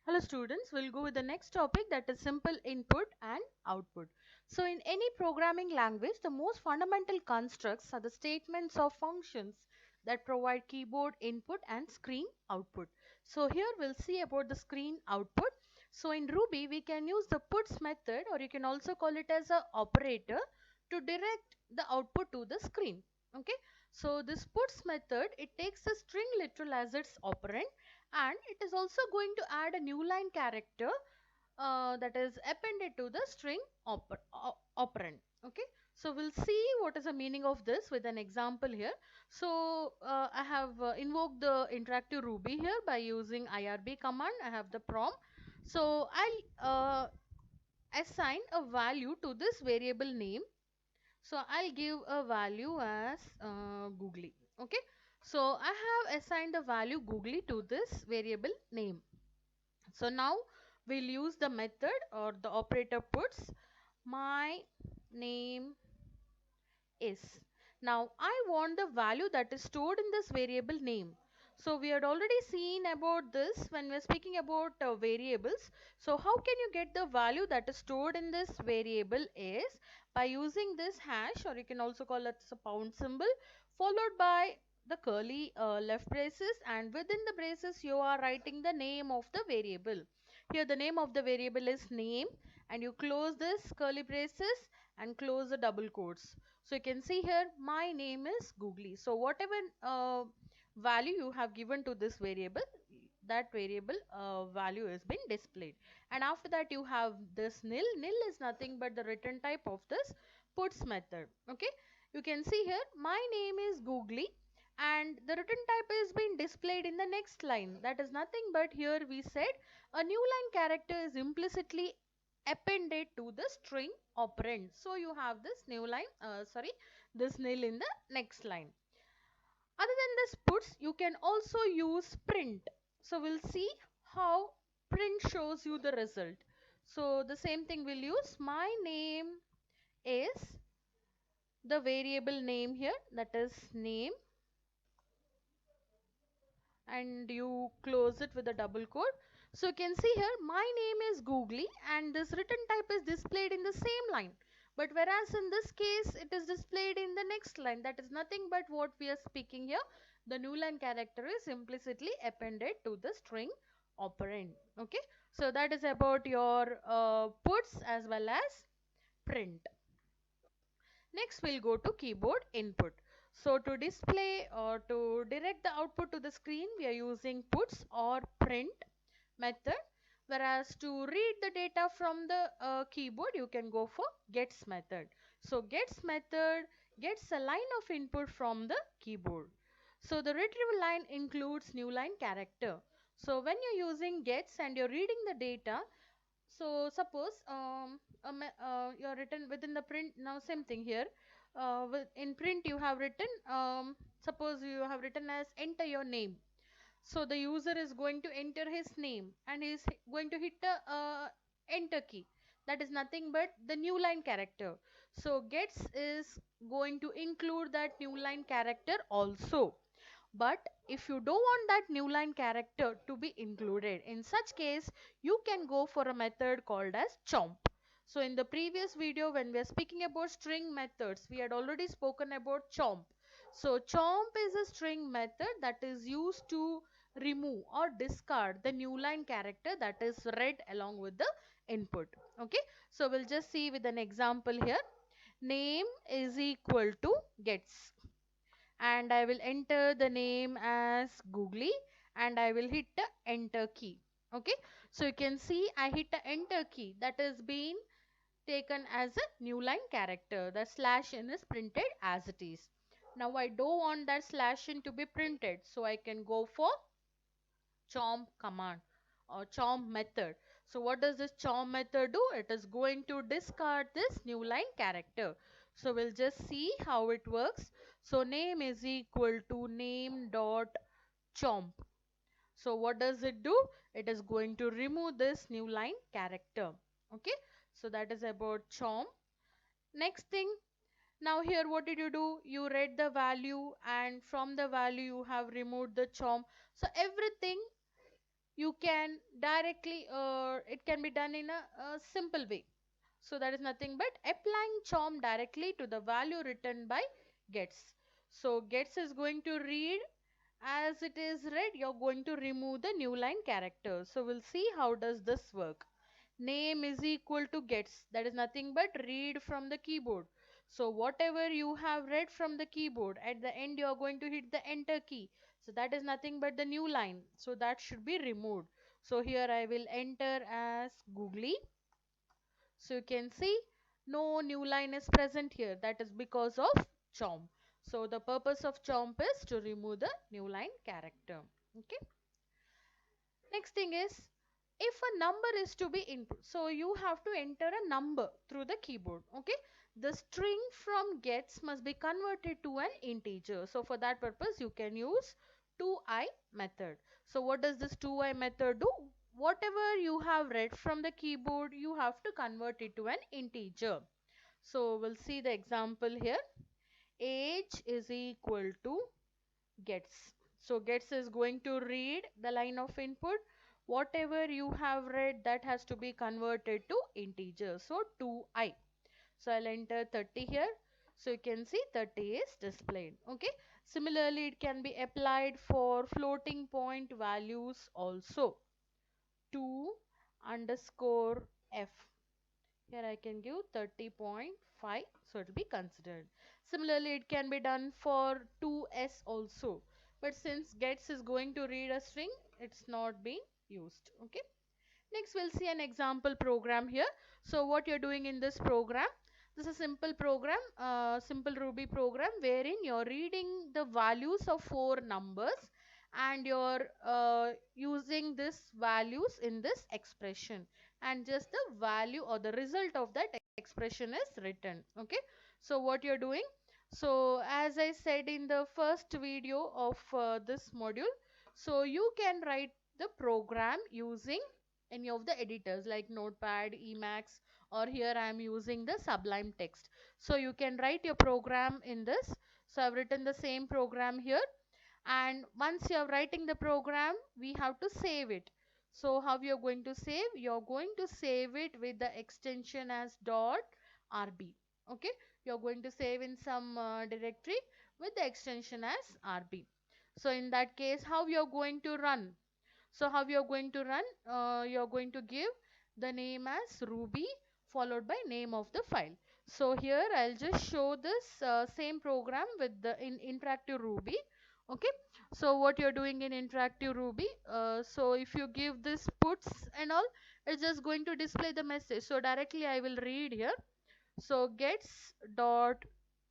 Hello students, we'll go with the next topic, that is simple input and output. So in any programming language, the most fundamental constructs are the statements of functions that provide keyboard input and screen output. So here we'll see about the screen output. So in Ruby, we can use the puts method, or you can also call it as a operator, to direct the output to the screen. Okay, so this puts method, it takes a string literal as its operand, and it is also going to add a new line character that is appended to the string operand. Okay, so we'll see what is the meaning of this with an example here. So I have invoked the interactive Ruby here by using IRB command. I have the prompt, so I'll assign a value to this variable name. So I'll give a value as googly. Okay, so I have assigned the value googly to this variable name. So now we'll use the method, or the operator puts my name is. Now I want the value that is stored in this variable name. So we had already seen about this when we're speaking about variables. So how can you get the value that is stored in this variable is by using this hash, or you can also call it as a pound symbol, followed by the curly left braces, and within the braces you are writing the name of the variable. Here the name of the variable is name, and you close this curly braces and close the double quotes. So you can see here my name is googly. So whatever value you have given to this variable, that variable value has been displayed. And after that you have this nil. Nil is nothing but the return type of this puts method. Okay, you can see here my name is googly, and the return type is being displayed in the next line. That is nothing but, here we said, a new line character is implicitly appended to the string operand. So you have this new line, this nil in the next line. Other than this puts, you can also use print. So we'll see how print shows you the result. So the same thing we'll use. My name is the variable name here, that is name, and you close it with a double quote. So you can see here my name is googly, and this return type is displayed in the same line, but whereas in this case it is displayed in the next line. That is nothing but what we are speaking here, the new line character is implicitly appended to the string operand. Okay, so that is about your puts as well as print. Next we'll go to keyboard input. So to display or to direct the output to the screen, we are using puts or print method, whereas to read the data from the keyboard you can go for gets method. So gets method gets a line of input from the keyboard. So the retrieval line includes new line character. So when you're using gets and you're reading the data, so suppose you're written within the print. Now same thing here, in print you have written, suppose you have written as enter your name. So the user is going to enter his name, and he is going to hit the enter key. That is nothing but the new line character. So gets is going to include that new line character also. But if you don't want that new line character to be included, in such case you can go for a method called as chomp. So in the previous video when we are speaking about string methods, we had already spoken about chomp. So chomp is a string method that is used to remove or discard the new line character that is read along with the input. Okay, so we'll just see with an example here. Name is equal to gets, and I will enter the name as googly, and I will hit the enter key. Okay, so you can see I hit the enter key, that is being taken as a new line character. The slash n is printed as it is. Now I don't want that slash n to be printed, so I can go for chomp command or chomp method. So what does this chomp method do? It is going to discard this new line character. So we'll just see how it works. So name is equal to name dot chomp. So what does it do? It is going to remove this new line character. Okay, so that is about chomp. Next thing, now here what did you do? You read the value, and from the value you have removed the chomp. So everything you can directly, it can be done in a simple way. So that is nothing but applying chomp directly to the value written by gets. So gets is going to read, as it is read, you're going to remove the new line character. So we'll see how does this work. Name is equal to gets, that is nothing but read from the keyboard. So whatever you have read from the keyboard, at the end you are going to hit the enter key. So that is nothing but the new line, so that should be removed. So here I will enter as googly. So you can see no new line is present here. That is because of chomp. So the purpose of chomp is to remove the new line character. Okay. Next thing is, if a number is to be input, so you have to enter a number through the keyboard. Okay. The string from gets must be converted to an integer. So for that purpose you can use to_i method. So what does this to_i method do? Whatever you have read from the keyboard, you have to convert it to an integer. So we'll see the example here. Age is equal to gets. So gets is going to read the line of input. Whatever you have read, that has to be converted to integer. So to_i. So I'll enter 30 here. So you can see 30 is displayed. Okay. Similarly, it can be applied for floating point values also. 2 underscore f. Here I can give 30.5, so it will be considered. Similarly, it can be done for 2s also. But since gets is going to read a string, it's not being used. Okay. Next, we'll see an example program here. So what you're doing in this program, this is a simple program, simple Ruby program wherein you're reading the values of four numbers and you're using this values in this expression, and just the value or the result of that expression is written. Okay. So what you're doing, so as I said in the first video of this module, so you can write the program using any of the editors like Notepad, Emacs, or here I am using the Sublime Text. So you can write your program in this. So I've written the same program here, and once you are writing the program, we have to save it. So how you're going to save? You're going to save it with the extension as .rb. Okay, you're going to save in some directory with the extension as rb. So in that case, how you're going to run? So how you're going to run? You're going to give the name as Ruby followed by name of the file. So here I'll just show this same program with the in interactive Ruby. Okay. So what you're doing in interactive Ruby, so if you give this puts and all, it's just going to display the message. So directly I will read here. So gets dot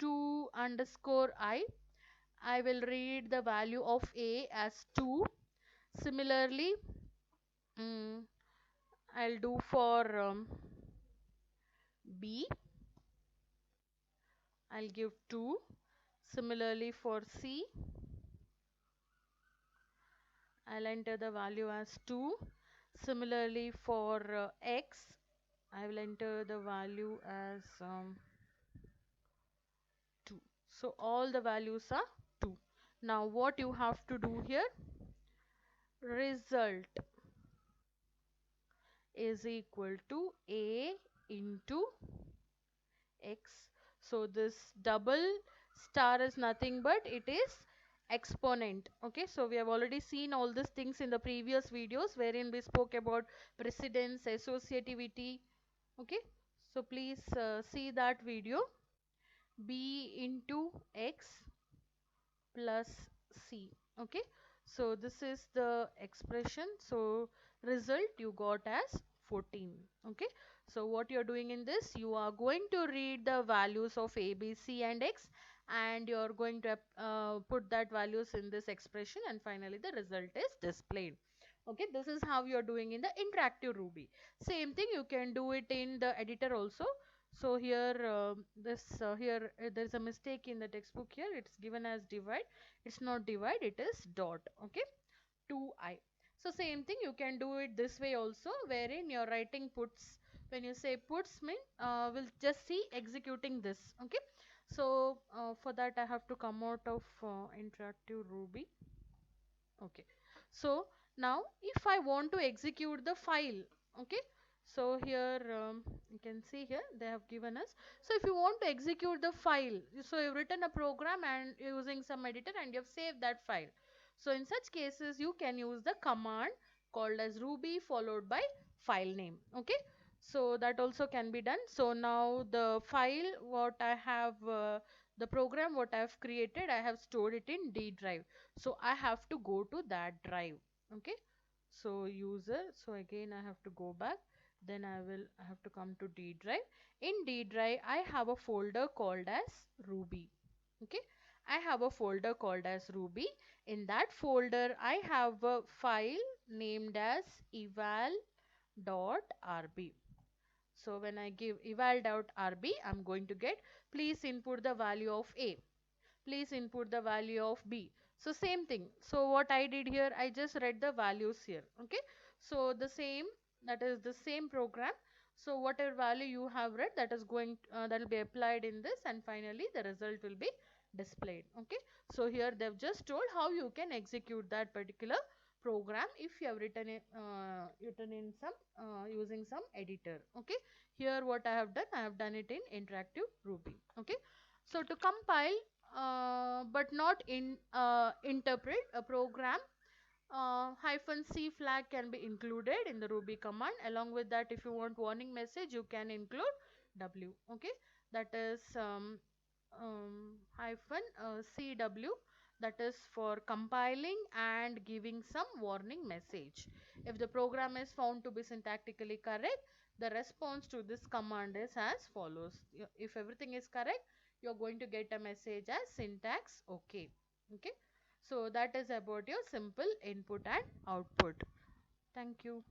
to underscore I will read the value of a as 2. Similarly, mm, I'll do for B, I'll give 2. Similarly for C, I'll enter the value as 2. Similarly for X, I will enter the value as 2. So all the values are 2. Now what you have to do here, result is equal to A into X. So this double star is nothing but it is exponent. Okay, so we have already seen all these things in the previous videos wherein we spoke about precedence, associativity. Okay, so please see that video. B into X plus C. Okay, so this is the expression. So result you got as 14. Okay, so what you're doing in this, you are going to read the values of a, b, c and x, and you're going to put that values in this expression, and finally the result is displayed. Okay, this is how you're doing in the interactive Ruby. Same thing you can do it in the editor also. So here there's a mistake in the textbook. Here it's given as divide. It's not divide, it is dot. Okay, 2i. So same thing you can do it this way also, wherein you're writing puts. When you say puts mean, we'll just see executing this. Okay, so for that I have to come out of interactive Ruby. Okay, so Now if I want to execute the file, okay, so here you can see here they have given us. So if you want to execute the file, so you've written a program and using some editor and you've saved that file. So in such cases you can use the command called as ruby followed by file name. Okay, so that also can be done. So now the file what I have the program what I have created, I have stored it in D drive. So I have to go to that drive. Okay, so user, so again I have to go back, then I have to come to D drive. In D drive I have a folder called as ruby. Okay, I have a folder called as ruby. In that folder I have a file named as eval.rb. So when I give eval.rb, I'm going to get, please input the value of a, please input the value of b. So same thing. So what I did here, I just read the values here. Okay, so the same, that is the same program. So whatever value you have read, that is going that will be applied in this, and finally the result will be displayed. Okay, so here they've just told how you can execute that particular program if you have written in some using some editor. Okay, here what I have done, I have done it in interactive ruby. Okay, so to compile but not in interpret a program, hyphen c flag can be included in the ruby command. Along with that, if you want warning message, you can include w. Okay, that is hyphen cw, that is for compiling and giving some warning message. If the program is found to be syntactically correct, the response to this command is as follows. If everything is correct, you're going to get a message as syntax okay. Okay, so that is about your simple input and output. Thank you.